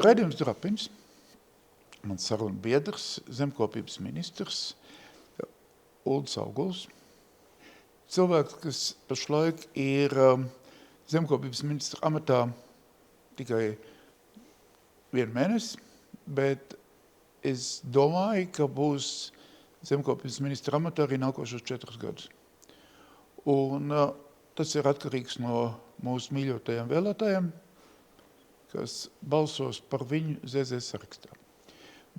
Raidījums Drapiņš, mans saruna biedrs, zemkopības ministrs, Uldis Auguls. Cilvēks, kas pašlaik ir zemkopības ministra amatā tikai 1 mēnesi, bet es domāju, ka būs zemkopības ministra amatā arī nākošos 4 gadus. Un tas ir atkarīgs no mūsu mīļotajiem vēlētājiem, kas balsos par viņu ZZ sarakstā.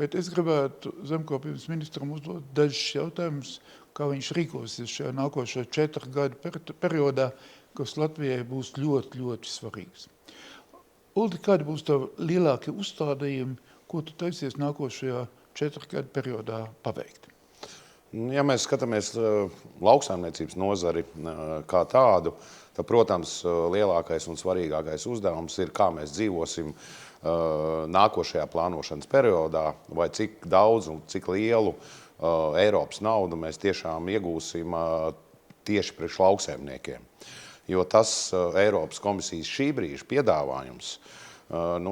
Bet es gribētu zemkopības ministram uzdot dažus jautājumus, kā viņš rīkosies šajā nākošo 4 gadu periodā, kas Latvijai būs ļoti, ļoti svarīgs. Uldi, kādi būs tavi lielākie uzstādījumi, ko tu taisies nākošajā 4 gadu periodā paveikt? Ja mēs skatāmies lauksaimniecības nozari kā tādu, tad, protams, lielākais un svarīgākais uzdevums ir, kā mēs dzīvosim nākošajā plānošanas periodā, vai cik daudz un cik lielu Eiropas naudu mēs tiešām iegūsim tieši priekš lauksaimniekiem. Jo tas Eiropas komisijas šī brīža piedāvājums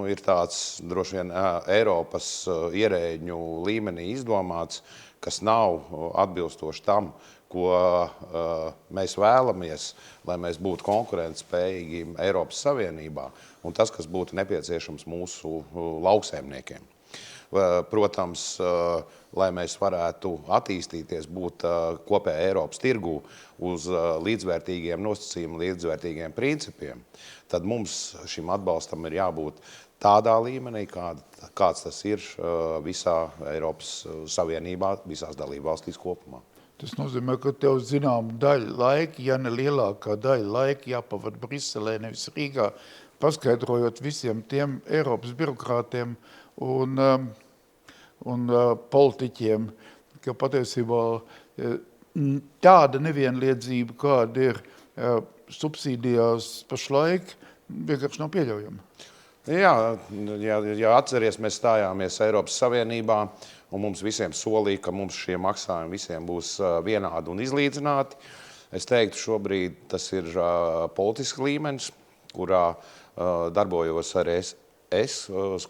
ir tāds droši vien Eiropas ierēģņu līmenī izdomāts, kas nav atbilstoši tam, ko mēs vēlamies, lai mēs būtu konkurentspējīgi Eiropas Savienībā, un tas, kas būtu nepieciešams mūsu lauksaimniekiem. Protams, lai mēs varētu attīstīties, būt kopējā Eiropas tirgū uz līdzvērtīgiem nosacījumiem, līdzvērtīgiem principiem, tad mums šim atbalstam ir jābūt tādā līmenī, kāds tas ir visā Eiropas Savienībā, visās dalībvalstīs kopumā. Tas nozīmē, ka tev zinām daļa laika, ja ne lielākā daļa laika jāpavada Briselē, nevis Rīgā, paskaidrojot visiem tiem Eiropas birokrātiem un politiķiem, ka patiesībā tāda nevienliedzība, kāda ir subsīdijās pašlaik, vienkārši nav pieļaujama. Jā, ja atceries, mēs stājāmies Eiropas Savienībā, un mums visiem solīja, ka mums šie maksājumi visiem būs vienādi un izlīdzināti. Es teiktu, šobrīd tas ir politisks līmenis, kurā darbojos arī es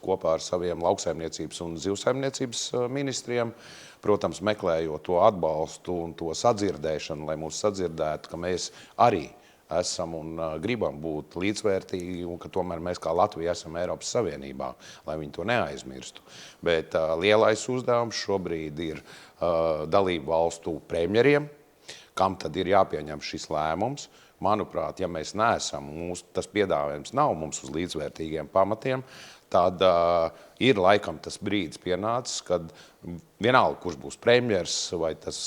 kopā ar saviem lauksaimniecības un zivsaimniecības ministriem, protams, meklējot to atbalstu un to sadzirdēšanu, lai mūs sadzirdētu, ka mēs arī esam un gribam būt līdzvērtīgi, un ka tomēr mēs kā Latvija esam Eiropas Savienībā, lai viņi to neaizmirstu. Bet lielais uzdevums šobrīd ir dalību valstu premjeriem, kam tad ir jāpieņem šis lēmums. Manuprāt, ja mēs neesam, tas piedāvājums nav mums uz līdzvērtīgiem pamatiem, tad ir laikam tas brīdis pienācis, kad vienalga, kurš būs premjers vai tas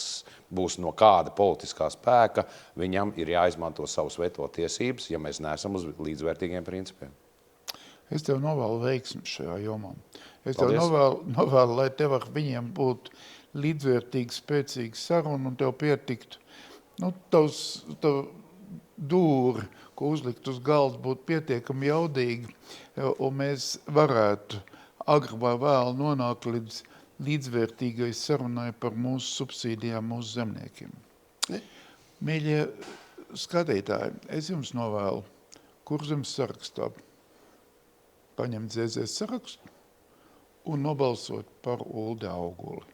būs no kāda politiskā spēka, viņam ir jāizmanto savas veto tiesības, ja mēs neesam uz līdzvērtīgiem principiem. Es tev novēlu veiksmi šajā jomā. Es tev novēlu, lai tev ar viņiem būtu līdzvērtīgi, spēcīgi saruna un tev pietiktu. Tavs dūri, ko uzlikt uz galda, būtu pietiekami jaudīgi, un mēs varētu agri vai vēl nonākt līdz līdzvērtīgai sarunai par mūsu subsīdijām mūsu zemniekiem. Mīļie skatītāji, es jums novēlu Kurzemes sarakstā paņemt ZZ sarakstu un nobalsot par Uldi Auguli.